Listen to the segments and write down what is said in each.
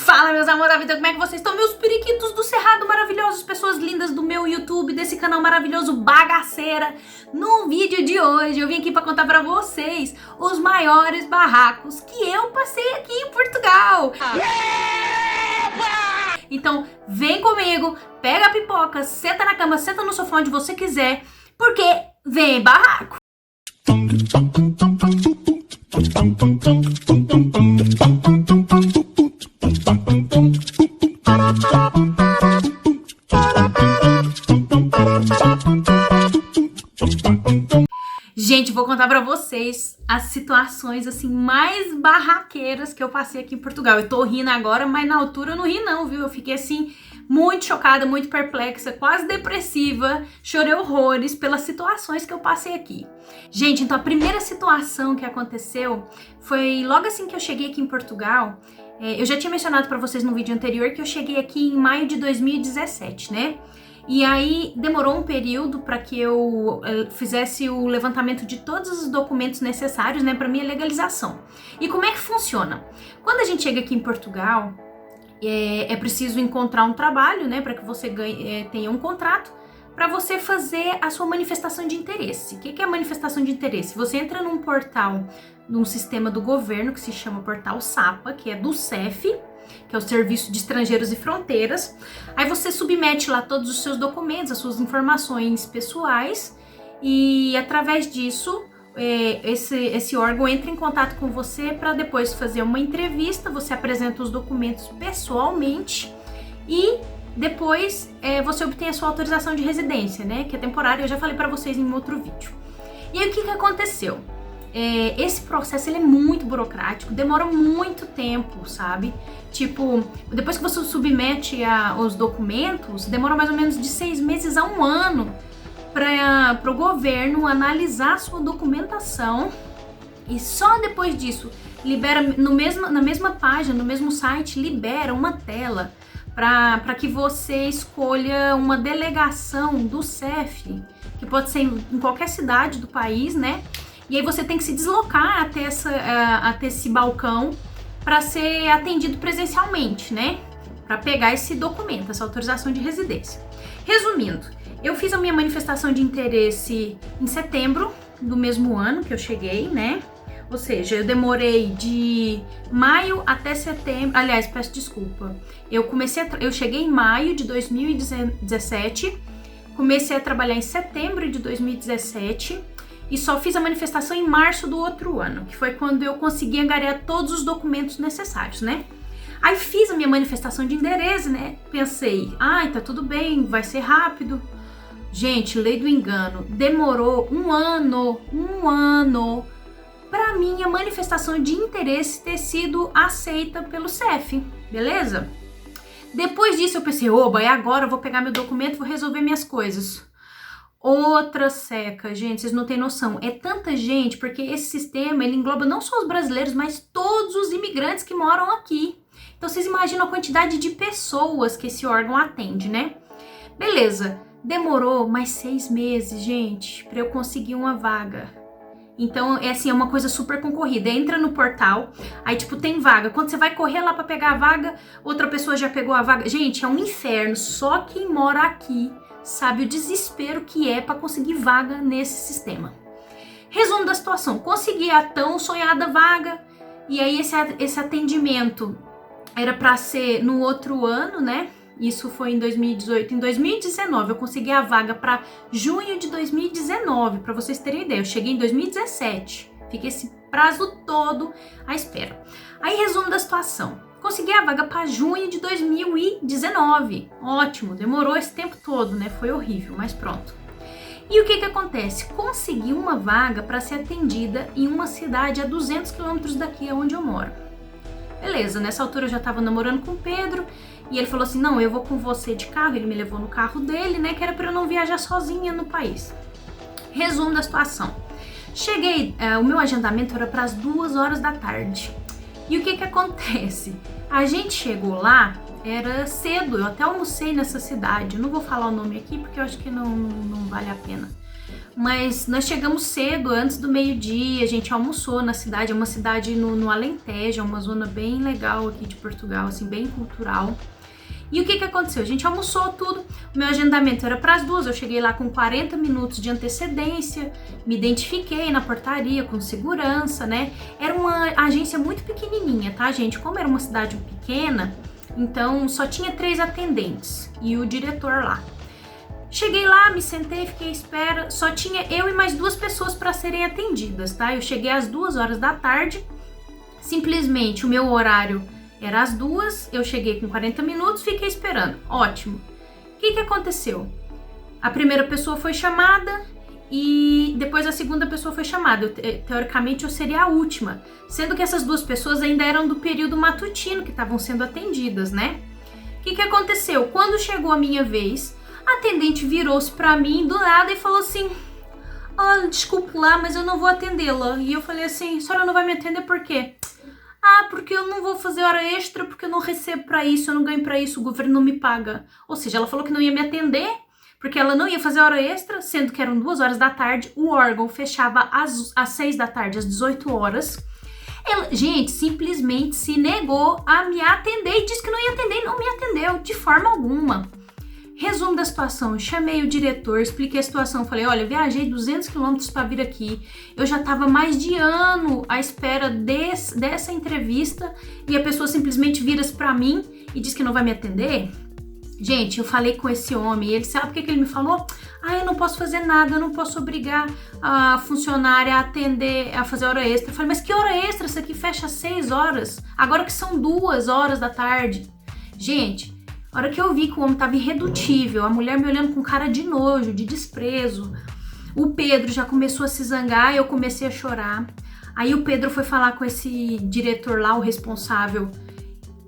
Fala, meus amores da vida, como é que vocês estão? Meus periquitos do cerrado maravilhosos, pessoas lindas do meu YouTube, desse canal maravilhoso Bagaceira. No vídeo de hoje eu vim aqui para contar para vocês os maiores barracos que eu passei aqui em Portugal. Então vem comigo, pega a pipoca, senta na cama, senta no sofá onde você quiser, porque vem barraco. Gente, vou contar pra vocês as situações assim mais barraqueiras que eu passei aqui em Portugal. Eu tô rindo agora, mas na altura eu não ri não, viu? Eu fiquei assim muito chocada, muito perplexa, quase depressiva. Chorei horrores pelas situações que eu passei aqui. Gente, então a primeira situação que aconteceu foi logo assim que eu cheguei aqui em Portugal. Eu já tinha mencionado pra vocês no vídeo anterior que eu cheguei aqui em maio de 2017, né? E aí demorou um período para que eu fizesse o levantamento de todos os documentos necessários, né, para minha legalização. E como é que funciona? Quando a gente chega aqui em Portugal, é preciso encontrar um trabalho, né, para que você tenha um contrato, para você fazer a sua manifestação de interesse. O que é a manifestação de interesse? Você entra num portal, num sistema do governo que se chama Portal SAPA, que é do CEF, que é o Serviço de Estrangeiros e Fronteiras. Aí você submete lá todos os seus documentos, as suas informações pessoais, e através disso esse órgão entra em contato com você para depois fazer uma entrevista. Você apresenta os documentos pessoalmente e depois você obtém a sua autorização de residência, né, que é temporária. Eu já falei para vocês em outro vídeo. E aí o que aconteceu? Esse processo ele é muito burocrático, demora muito tempo, sabe? Tipo, depois que você submete os documentos, demora mais ou menos de 6 meses a 1 ano para o governo analisar a sua documentação, e só depois disso libera na mesma página, no mesmo site, libera uma tela para que você escolha uma delegação do CEF, que pode ser em qualquer cidade do país, né? E aí você tem que se deslocar até esse balcão para ser atendido presencialmente, né? Para pegar esse documento, essa autorização de residência. Resumindo, eu fiz a minha manifestação de interesse em setembro do mesmo ano que eu cheguei, né? Ou seja, eu demorei de maio até setembro. Aliás, peço desculpa. Eu cheguei em maio de 2017, comecei a trabalhar em setembro de 2017. E só fiz a manifestação em março do outro ano, que foi quando eu consegui angariar todos os documentos necessários, né? Aí fiz a minha manifestação de interesse, né? Pensei, tá tudo bem, vai ser rápido. Gente, lei do engano, demorou um ano para minha manifestação de interesse ter sido aceita pelo CEF, beleza? Depois disso eu pensei, oba, agora eu vou pegar meu documento e vou resolver minhas coisas. Outra seca, gente, vocês não têm noção, é tanta gente, porque esse sistema, ele engloba não só os brasileiros, mas todos os imigrantes que moram aqui. Então vocês imaginam a quantidade de pessoas que esse órgão atende, né? Beleza, demorou mais 6 meses, gente, para eu conseguir uma vaga. Então, é uma coisa super concorrida. Entra no portal, aí tipo, tem vaga. Quando você vai correr lá para pegar a vaga, outra pessoa já pegou a vaga. Gente, é um inferno, só quem mora aqui sabe o desespero que é para conseguir vaga nesse sistema. Resumo da situação, consegui a tão sonhada vaga, e aí esse atendimento era para ser no outro ano, né? Isso foi em 2018. Em 2019 eu consegui a vaga para junho de 2019, para vocês terem ideia. Eu cheguei em 2017, fiquei esse prazo todo à espera. Aí resumo da situação. Consegui a vaga para junho de 2019. Ótimo, demorou esse tempo todo, né? Foi horrível, mas pronto. E o que acontece? Consegui uma vaga para ser atendida em uma cidade a 200 quilômetros daqui onde eu moro. Beleza, nessa altura eu já estava namorando com o Pedro, e ele falou assim, não, eu vou com você de carro. Ele me levou no carro dele, né? Que era para eu não viajar sozinha no país. Resumo da situação. Cheguei, o meu agendamento era para as 2 horas da tarde. E o que acontece? A gente chegou lá, era cedo, eu até almocei nessa cidade. Eu não vou falar o nome aqui porque eu acho que não vale a pena. Mas nós chegamos cedo, antes do meio-dia, a gente almoçou na cidade, é uma cidade no Alentejo, é uma zona bem legal aqui de Portugal, assim, bem cultural. E o que aconteceu? A gente almoçou tudo, o meu agendamento era para as 2, eu cheguei lá com 40 minutos de antecedência, me identifiquei na portaria com segurança, né? Era uma agência muito pequenininha, tá, gente? Como era uma cidade pequena, então só tinha 3 atendentes e o diretor lá. Cheguei lá, me sentei, fiquei à espera, só tinha eu e mais 2 pessoas para serem atendidas, tá? Eu cheguei às 2 horas da tarde, simplesmente o meu horário era às 2, eu cheguei com 40 minutos, fiquei esperando. Ótimo. O que aconteceu? A primeira pessoa foi chamada e depois a segunda pessoa foi chamada. Teoricamente eu seria a última, sendo que essas 2 pessoas ainda eram do período matutino que estavam sendo atendidas, né? O que aconteceu? Quando chegou a minha vez, a atendente virou-se pra mim do nada e falou assim: olha, desculpe lá, mas eu não vou atendê-la. E eu falei assim: a senhora não vai me atender por quê? Ah, porque eu não vou fazer hora extra, porque eu não recebo pra isso, eu não ganho pra isso, o governo não me paga. Ou seja, ela falou que não ia me atender, porque ela não ia fazer hora extra, sendo que eram 2 horas da tarde, o órgão fechava às 6 da tarde, às 18 horas. Ela, gente, simplesmente se negou a me atender e disse que não ia atender e não me atendeu de forma alguma. Resumo da situação, chamei o diretor, expliquei a situação, falei: olha, viajei 200 quilômetros para vir aqui, eu já estava mais de ano à espera dessa entrevista e a pessoa simplesmente vira-se para mim e diz que não vai me atender? Gente, eu falei com esse homem, ele sabe o que ele me falou? Ah, eu não posso fazer nada, eu não posso obrigar a funcionária a atender, a fazer hora extra. Eu falei: mas que hora extra? Isso aqui fecha às 6 horas, agora que são 2 horas da tarde. Gente, a hora que eu vi que o homem estava irredutível, a mulher me olhando com cara de nojo, de desprezo, o Pedro já começou a se zangar e eu comecei a chorar. Aí o Pedro foi falar com esse diretor lá, o responsável,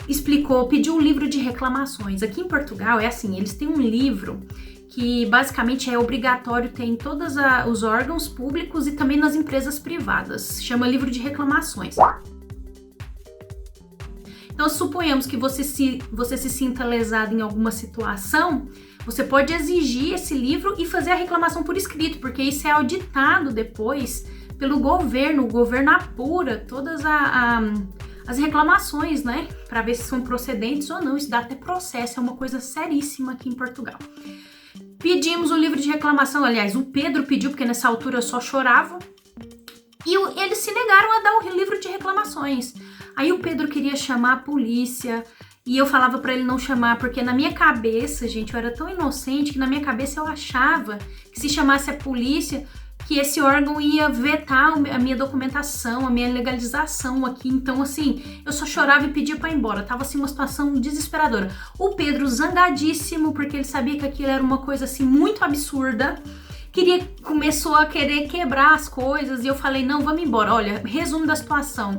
explicou, pediu um livro de reclamações. Aqui em Portugal é assim, eles têm um livro que basicamente é obrigatório ter em todos os órgãos públicos e também nas empresas privadas. Chama livro de reclamações. Então, suponhamos que você se sinta lesado em alguma situação, você pode exigir esse livro e fazer a reclamação por escrito, porque isso é auditado depois pelo governo. O governo apura todas as reclamações, né? Para ver se são procedentes ou não. Isso dá até processo, é uma coisa seríssima aqui em Portugal. Pedimos o livro de reclamação, aliás, o Pedro pediu, porque nessa altura eu só chorava. E eles se negaram a dar o livro de reclamações. Aí o Pedro queria chamar a polícia e eu falava pra ele não chamar, porque na minha cabeça, gente, eu era tão inocente que na minha cabeça eu achava que se chamasse a polícia, que esse órgão ia vetar a minha documentação, a minha legalização aqui. Então, assim, eu só chorava e pedia pra ir embora. Tava, assim, uma situação desesperadora. O Pedro zangadíssimo, porque ele sabia que aquilo era uma coisa, assim, muito absurda. Começou a querer quebrar as coisas e eu falei: não, vamos embora. Olha, resumo da situação.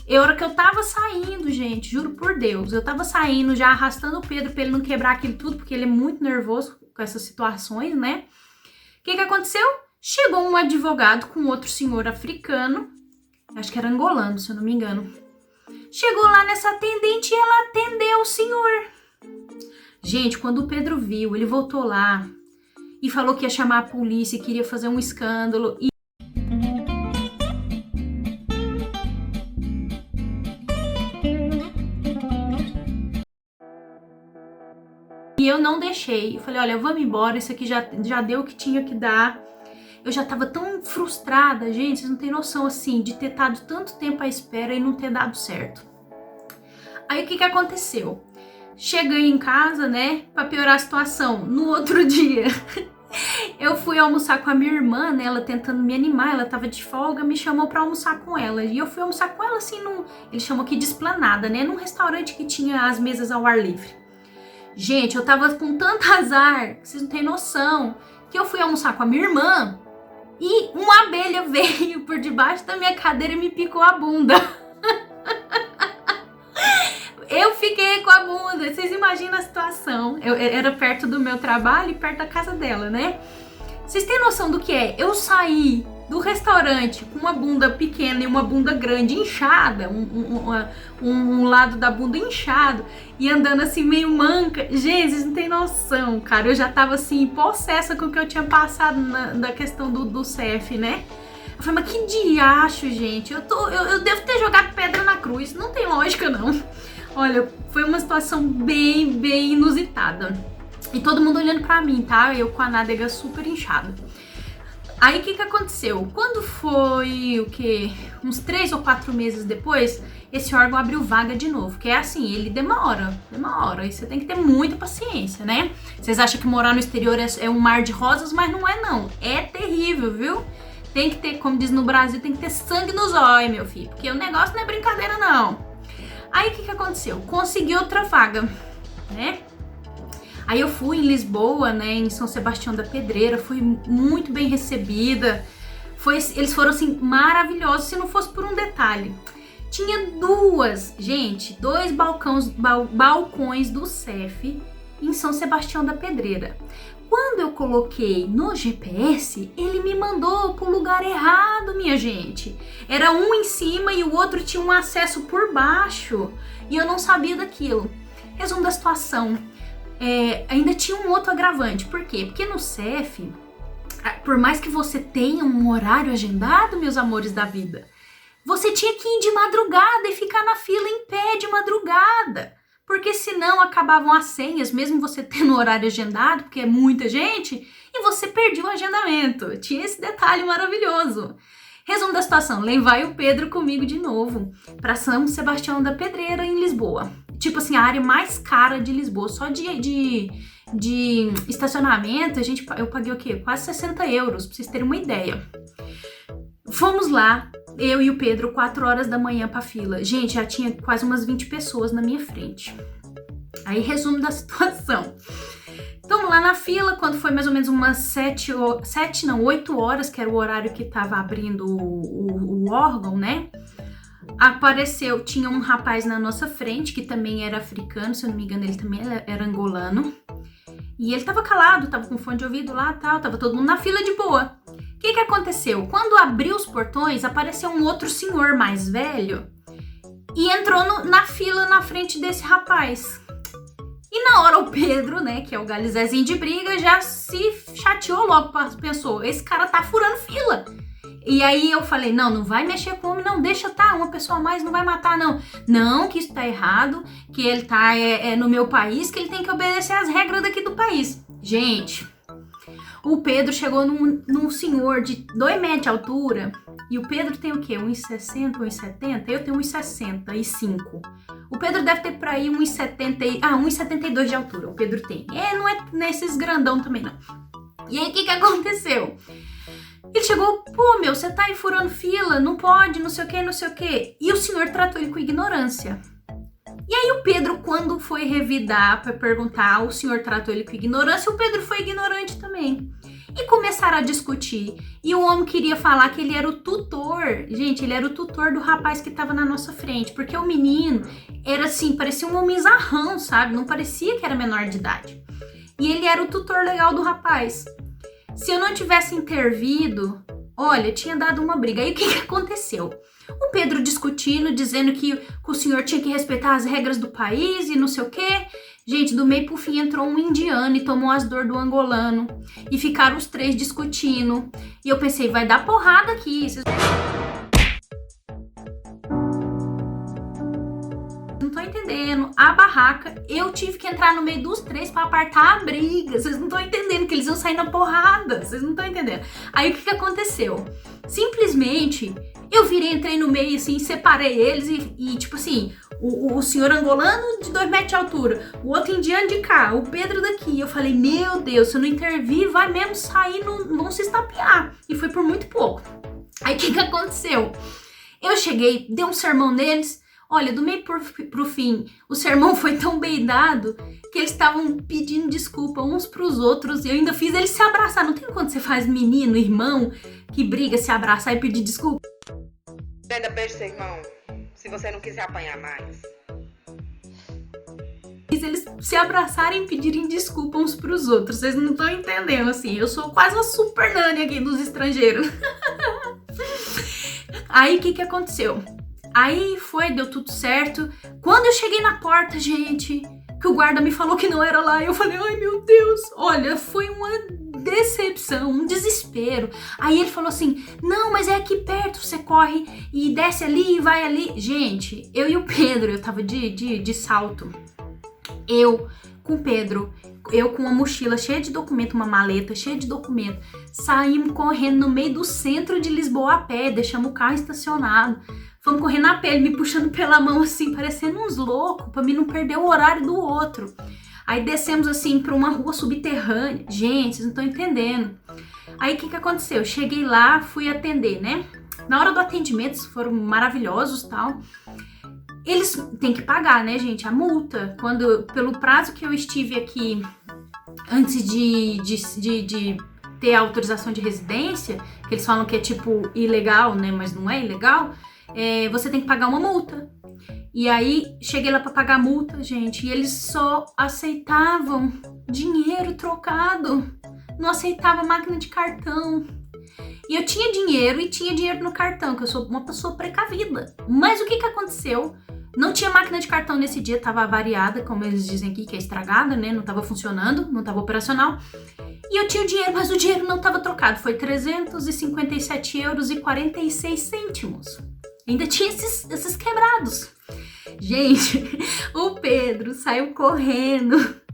A hora que eu tava saindo, gente, juro por Deus, eu tava saindo já arrastando o Pedro pra ele não quebrar aquilo tudo, porque ele é muito nervoso com essas situações, né? O que aconteceu? Chegou um advogado com outro senhor africano, acho que era angolano, se eu não me engano. Chegou lá nessa atendente e ela atendeu o senhor. Gente, quando o Pedro viu, ele voltou lá e falou que ia chamar a polícia, queria fazer um escândalo. E eu não deixei. Eu falei: olha, vamos embora, isso aqui já deu o que tinha que dar. Eu já tava tão frustrada, gente, vocês não têm noção, assim, de ter estado tanto tempo à espera e não ter dado certo. Aí o que aconteceu? Cheguei em casa, né, pra piorar a situação. No outro dia, eu fui almoçar com a minha irmã, né, ela tentando me animar, ela tava de folga, me chamou pra almoçar com ela. E eu fui almoçar com ela, assim, eles chamam aqui de esplanada, né, num restaurante que tinha as mesas ao ar livre. Gente, eu tava com tanto azar, que vocês não têm noção, que eu fui almoçar com a minha irmã e uma abelha veio por debaixo da minha cadeira e me picou a bunda. Eu fiquei com a bunda, vocês imaginam a situação. Eu era perto do meu trabalho e perto da casa dela, né? Vocês têm noção do que é? Eu saí do restaurante com uma bunda pequena e uma bunda grande inchada, um lado da bunda inchado e andando assim meio manca. Gente, vocês não tem noção, cara. Eu já tava assim possessa com o que eu tinha passado na questão do CF, né? Eu falei, mas que diacho, gente. Eu devo ter jogado pedra na cruz. Não tem lógica, não. Olha, foi uma situação bem inusitada. E todo mundo olhando pra mim, tá? Eu com a nádega super inchada. Aí o que aconteceu? Quando foi o quê? Uns 3 ou 4 meses depois, esse órgão abriu vaga de novo. Que é assim, ele demora. E você tem que ter muita paciência, né? Vocês acham que morar no exterior é um mar de rosas, mas não é não. É terrível, viu? Tem que ter, como diz no Brasil, tem que ter sangue nos olhos, meu filho. Porque o negócio não é brincadeira, não. Aí o que aconteceu? Consegui outra vaga, né? Aí eu fui em Lisboa, né, em São Sebastião da Pedreira, fui muito bem recebida. Eles foram, assim, maravilhosos, se não fosse por um detalhe. Tinha dois balcões do CEF em São Sebastião da Pedreira. Quando eu coloquei no GPS, ele me mandou pro lugar errado, minha gente. Era um em cima e o outro tinha um acesso por baixo. E eu não sabia daquilo. Resumo da situação. Ainda tinha um outro agravante. Por quê? Porque no CEF, por mais que você tenha um horário agendado, meus amores da vida, você tinha que ir de madrugada e ficar na fila em pé de madrugada. Porque senão acabavam as senhas, mesmo você tendo horário agendado, porque é muita gente, e você perdia o agendamento. Tinha esse detalhe maravilhoso. Resumo da situação, lá vai o Pedro comigo de novo, para São Sebastião da Pedreira, em Lisboa. Tipo assim, a área mais cara de Lisboa, só de estacionamento, eu paguei o quê? Quase 60 euros, pra vocês terem uma ideia. Fomos lá, eu e o Pedro, 4 horas da manhã pra fila. Gente, já tinha quase umas 20 pessoas na minha frente. Aí, resumo da situação. Estamos lá na fila, quando foi mais ou menos umas 8 horas, que era o horário que tava abrindo o órgão, né? Tinha um rapaz na nossa frente, que também era africano, se eu não me engano, ele também era angolano. E ele tava calado, tava com fone de ouvido lá, tal, tava todo mundo na fila de boa. O que aconteceu? Quando abriu os portões, apareceu um outro senhor mais velho e entrou na fila na frente desse rapaz. E na hora o Pedro, né, que é o galizezinho de briga, já se chateou logo, pensou, esse cara tá furando fila. E aí eu falei, não vai mexer com o homem, não, deixa uma pessoa a mais não vai matar, não. Não, que isso tá errado, que ele tá no meu país, que ele tem que obedecer às regras daqui do país. Gente, o Pedro chegou num senhor de 2 metros de altura, e o Pedro tem o quê? 1,60, 1,70? Eu tenho 1,65. O Pedro deve ter por aí 1,72 de altura, o Pedro tem. Não é nesses grandão também, não. E aí, o que aconteceu? Ele chegou, pô, meu, você tá aí furando fila, não pode, não sei o quê. E o senhor tratou ele com ignorância. E aí o Pedro, quando foi revidar pra perguntar, o senhor tratou ele com ignorância, o Pedro foi ignorante também. E começaram a discutir. E o homem queria falar que ele era o tutor. Gente, ele era o tutor do rapaz que tava na nossa frente. Porque o menino era assim, parecia um homenzarrão, sabe? Não parecia que era menor de idade. E ele era o tutor legal do rapaz. Se eu não tivesse intervido, olha, tinha dado uma briga. Aí o que aconteceu? O Pedro discutindo, dizendo que o senhor tinha que respeitar as regras do país e não sei o quê. Gente, do meio pro fim entrou um indiano e tomou as dores do angolano. E ficaram os 3 discutindo. E eu pensei, vai dar porrada aqui. Não tô entendendo. A barraca, eu tive que entrar no meio dos 3 pra apartar a briga. Vocês não estão entendendo que eles iam sair na porrada. Vocês não estão entendendo. Aí o que aconteceu? Simplesmente, eu entrei no meio assim, separei eles e tipo assim, o senhor angolano de 2 metros de altura, o outro indiano de cá, o Pedro daqui. Eu falei, meu Deus, se eu não intervir, vai mesmo sair, vão se estapear. E foi por muito pouco. Aí o que aconteceu? Eu cheguei, dei um sermão neles. Olha, do meio pro fim, o sermão foi tão bem dado que eles estavam pedindo desculpa uns pros outros e eu ainda fiz eles se abraçar. Não tem quando você faz menino, irmão, que briga, se abraçar e pedir desculpa? Ainda beijo seu irmão, se você não quiser apanhar mais. Fiz eles se abraçarem e pedirem desculpa uns pros outros. Vocês não estão entendendo, assim. Eu sou quase uma super nani aqui dos estrangeiros. Aí, o que aconteceu? Aí deu tudo certo. Quando eu cheguei na porta, gente, que o guarda me falou que não era lá, eu falei, ai meu Deus, olha, foi uma decepção, um desespero. Aí ele falou assim, não, mas é aqui perto, você corre e desce ali e vai ali. Gente, eu e o Pedro, eu tava de salto. Eu com o Pedro, eu com uma mochila cheia de documento, uma maleta cheia de documento, saímos correndo no meio do centro de Lisboa a pé, deixamos o carro estacionado, fomos correndo a pé, ele me puxando pela mão assim, parecendo uns loucos, pra mim não perder o horário do outro. Aí descemos assim pra uma rua subterrânea, gente, vocês não estão entendendo. Aí o que aconteceu? Eu cheguei lá, fui atender, né? Na hora do atendimento, foram maravilhosos e tal. Eles têm que pagar, né, gente, a multa. Pelo prazo que eu estive aqui antes de ter a autorização de residência, que eles falam que é tipo ilegal, né, mas não é ilegal, você tem que pagar uma multa. E aí, cheguei lá pra pagar a multa, gente, e eles só aceitavam dinheiro trocado. Não aceitava máquina de cartão. E eu tinha dinheiro e tinha dinheiro no cartão, que eu sou uma pessoa precavida. Mas o que aconteceu? Não tinha máquina de cartão nesse dia, tava avariada, como eles dizem aqui, que é estragada, né? Não tava funcionando, não tava operacional. E eu tinha o dinheiro, mas o dinheiro não tava trocado. Foi 357,46 €. Ainda tinha esses quebrados. Gente, o Pedro saiu correndo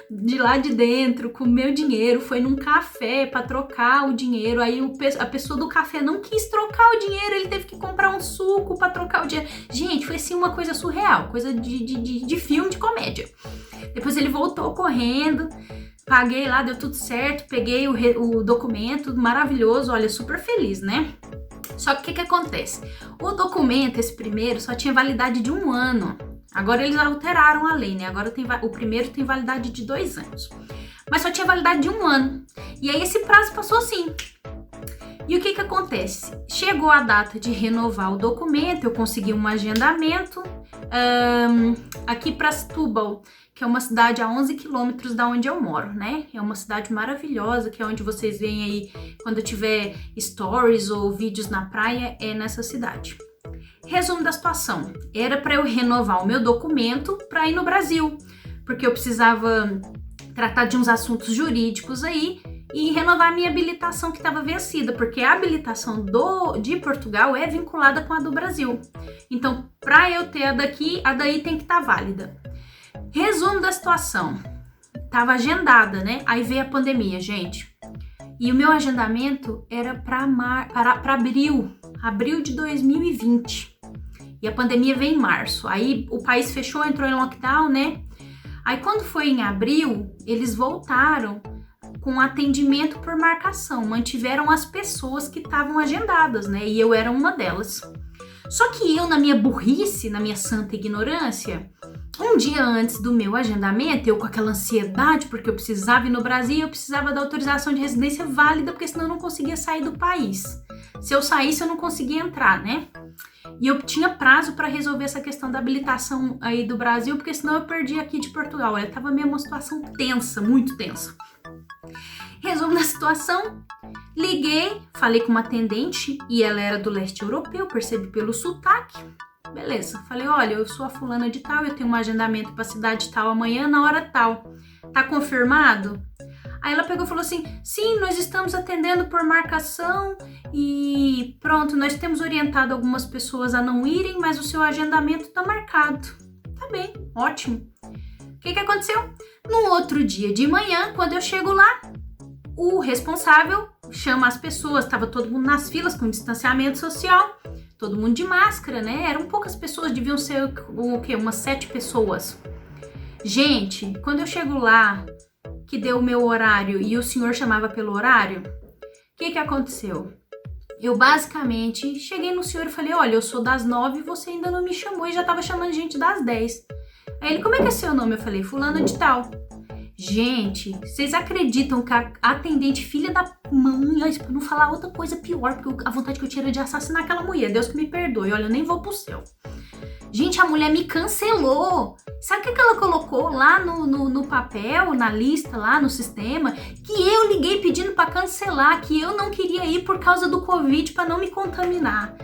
de lá de dentro com o meu dinheiro, foi num café pra trocar o dinheiro, aí a pessoa do café não quis trocar o dinheiro, ele teve que comprar um suco pra trocar o dinheiro. Gente, foi assim uma coisa surreal, coisa de filme de comédia. Depois ele voltou correndo, paguei lá, deu tudo certo, peguei o documento, maravilhoso, olha, super feliz, né? Só que o que acontece? O documento, esse primeiro, só tinha validade de 1 ano. Agora eles alteraram a lei, né? Agora o primeiro tem validade de 2 anos. Mas só tinha validade de 1 ano. E aí esse prazo passou assim. E o que acontece? Chegou a data de renovar o documento, eu consegui um agendamento aqui para Setúbal, que é uma cidade a 11 quilômetros da onde eu moro, né? É uma cidade maravilhosa, que é onde vocês veem aí quando tiver stories ou vídeos na praia, é nessa cidade. Resumo da situação, era para eu renovar o meu documento para ir no Brasil, porque eu precisava tratar de uns assuntos jurídicos aí e renovar a minha habilitação que estava vencida, porque a habilitação de Portugal é vinculada com a do Brasil. Então, para eu ter a daqui, a daí tem que estar válida. Resumo da situação, estava agendada, né? Aí veio a pandemia, gente. E o meu agendamento era para abril de 2020. E a pandemia veio em março. Aí o país fechou, entrou em lockdown, né? Aí quando foi em abril, eles voltaram com atendimento por marcação. Mantiveram as pessoas que estavam agendadas, né? E eu era uma delas. Só que eu, na minha burrice, na minha santa ignorância, um dia antes do meu agendamento, eu com aquela ansiedade, porque eu precisava ir no Brasil, eu precisava da autorização de residência válida, porque senão eu não conseguia sair do país. Se eu saísse, eu não conseguia entrar, né? E eu tinha prazo para resolver essa questão da habilitação aí do Brasil, porque senão eu perdi aqui de Portugal. Olha, tava mesmo uma situação tensa, muito tensa. Resumo da situação, liguei, falei com uma atendente e ela era do leste europeu, percebi pelo sotaque. Beleza, falei, olha, eu sou a fulana de tal, eu tenho um agendamento para cidade tal amanhã na hora tal. Tá confirmado? Aí ela pegou e falou assim, sim, nós estamos atendendo por marcação e pronto, nós temos orientado algumas pessoas a não irem, mas o seu agendamento tá marcado. Tá bem, ótimo. O que aconteceu? No outro dia de manhã, quando eu chego lá, o responsável chama as pessoas, tava todo mundo nas filas com distanciamento social, todo mundo de máscara, né? Eram poucas pessoas, deviam ser o quê? Umas 7 pessoas. Gente, quando eu chego lá, que deu o meu horário e o senhor chamava pelo horário, o que aconteceu? Eu basicamente cheguei no senhor e falei, olha, eu sou das 9 e você ainda não me chamou e já tava chamando gente das 10. Aí ele, como é que é seu nome? Eu falei, fulana de tal. Gente, vocês acreditam que a atendente, filha da mãe, pra não falar outra coisa pior, porque a vontade que eu tinha era de assassinar aquela mulher, Deus que me perdoe, olha, eu nem vou pro céu. Gente, a mulher me cancelou. Sabe o que ela colocou lá no papel, na lista, lá no sistema? Que eu liguei pedindo pra cancelar, que eu não queria ir por causa do Covid pra não me contaminar.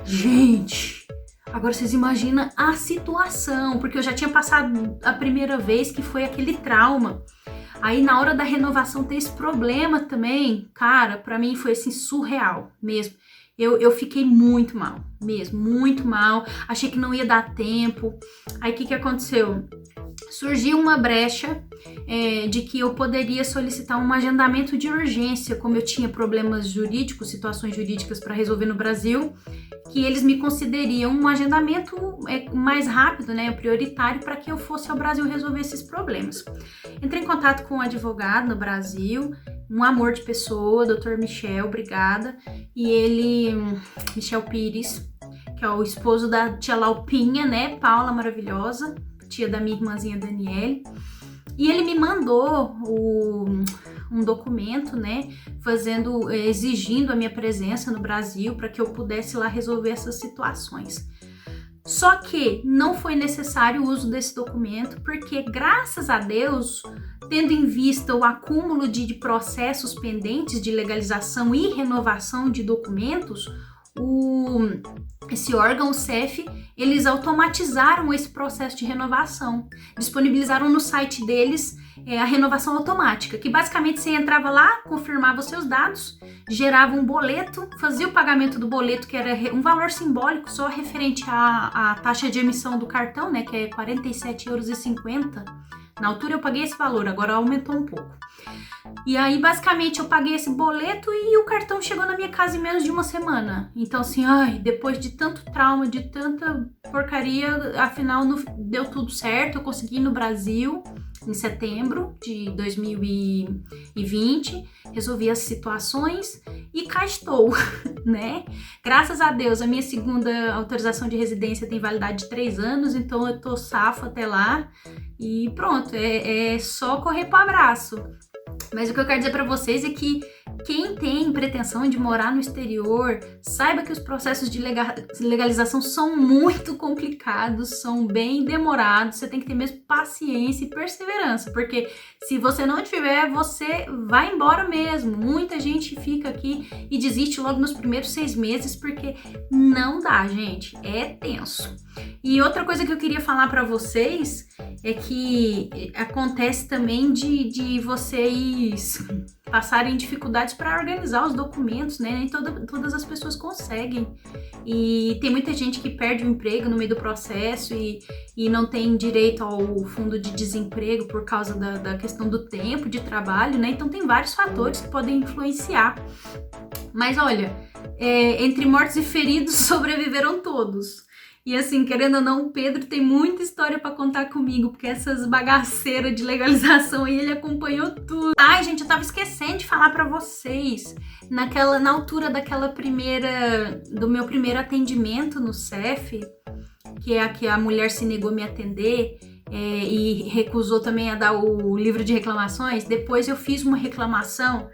Gente, agora vocês imaginam a situação, porque eu já tinha passado a primeira vez, que foi aquele trauma. Aí na hora da renovação ter esse problema também, cara, pra mim foi assim surreal mesmo. Eu fiquei muito mal, mesmo, muito mal. Achei que não ia dar tempo. Aí o que aconteceu? Surgiu uma brecha de que eu poderia solicitar um agendamento de urgência, como eu tinha problemas jurídicos, situações jurídicas para resolver no Brasil, que eles me concederiam um agendamento mais rápido, né, prioritário, para que eu fosse ao Brasil resolver esses problemas. Entrei em contato com um advogado no Brasil, um amor de pessoa, Dr. Michel, obrigada, e ele, Michel Pires, que é o esposo da tia Laupinha, né, Paula maravilhosa, tia da minha irmãzinha Daniele, e ele me mandou um documento, né, exigindo a minha presença no Brasil para que eu pudesse lá resolver essas situações. Só que não foi necessário o uso desse documento, porque graças a Deus, tendo em vista o acúmulo de processos pendentes de legalização e renovação de documentos, esse órgão, o CEF, eles automatizaram esse processo de renovação, disponibilizaram no site deles a renovação automática, que basicamente você entrava lá, confirmava os seus dados, gerava um boleto, fazia o pagamento do boleto, que era um valor simbólico, só referente à taxa de emissão do cartão, né, que é R$ 47,50 €. Na altura eu paguei esse valor, agora aumentou um pouco. E aí, basicamente, eu paguei esse boleto e o cartão chegou na minha casa em menos de uma semana. Então, assim, depois de tanto trauma, de tanta porcaria, afinal, deu tudo certo. Eu consegui ir no Brasil em setembro de 2020, resolvi as situações e cá estou, né? Graças a Deus, a minha segunda autorização de residência tem validade de 3 anos, então eu tô safo até lá e pronto, é só correr pro abraço. Mas o que eu quero dizer para vocês é que quem tem pretensão de morar no exterior, saiba que os processos de legalização são muito complicados, são bem demorados, você tem que ter mesmo paciência e perseverança, porque se você não tiver, você vai embora mesmo. Muita gente fica aqui e desiste logo nos primeiros 6 meses, porque não dá, gente, é tenso. E outra coisa que eu queria falar para vocês é que acontece também de vocês passarem dificuldades para organizar os documentos, né? Nem todas as pessoas conseguem. E tem muita gente que perde o emprego no meio do processo e não tem direito ao fundo de desemprego por causa da questão do tempo de trabalho, né? Então tem vários fatores que podem influenciar. Mas olha, entre mortos e feridos sobreviveram todos. E assim, querendo ou não, o Pedro tem muita história pra contar comigo, porque essas bagaceiras de legalização aí, ele acompanhou tudo. Ai, gente, eu tava esquecendo de falar pra vocês. Na altura do meu primeiro atendimento no CEF, que é a que a mulher se negou a me atender e recusou também a dar o livro de reclamações, depois eu fiz uma reclamação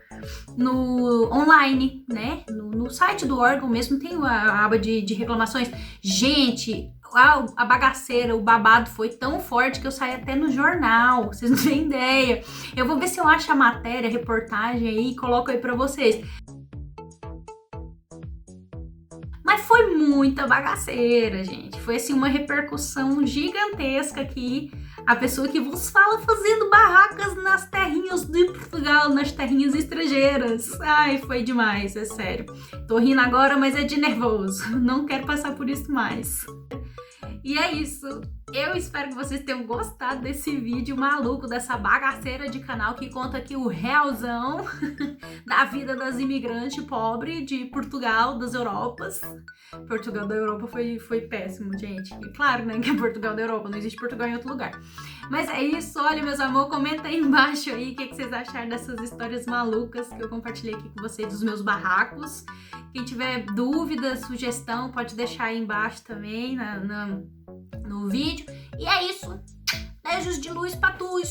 no online, né? No site do órgão mesmo tem a aba de reclamações. Gente, a bagaceira, o babado foi tão forte que eu saí até no jornal, vocês não têm ideia. Eu vou ver se eu acho a matéria, a reportagem aí e coloco aí pra vocês. Mas foi muita bagaceira, gente. Foi assim uma repercussão gigantesca aqui. A pessoa que vos fala fazendo barracas nas terrinhas de Portugal, nas terrinhas estrangeiras. Ai, foi demais, é sério. Tô rindo agora, mas é de nervoso. Não quero passar por isso mais. E é isso. Eu espero que vocês tenham gostado desse vídeo maluco, dessa bagaceira de canal que conta aqui o realzão da vida das imigrantes pobres de Portugal, das Europas. Portugal da Europa foi péssimo, gente. E claro, né, que é Portugal da Europa, não existe Portugal em outro lugar. Mas é isso, olha, meus amores, comenta aí embaixo aí o que vocês acharam dessas histórias malucas que eu compartilhei aqui com vocês, dos meus barracos. Quem tiver dúvida, sugestão, pode deixar aí embaixo também no vídeo. E é isso. Beijos de luz pra todos.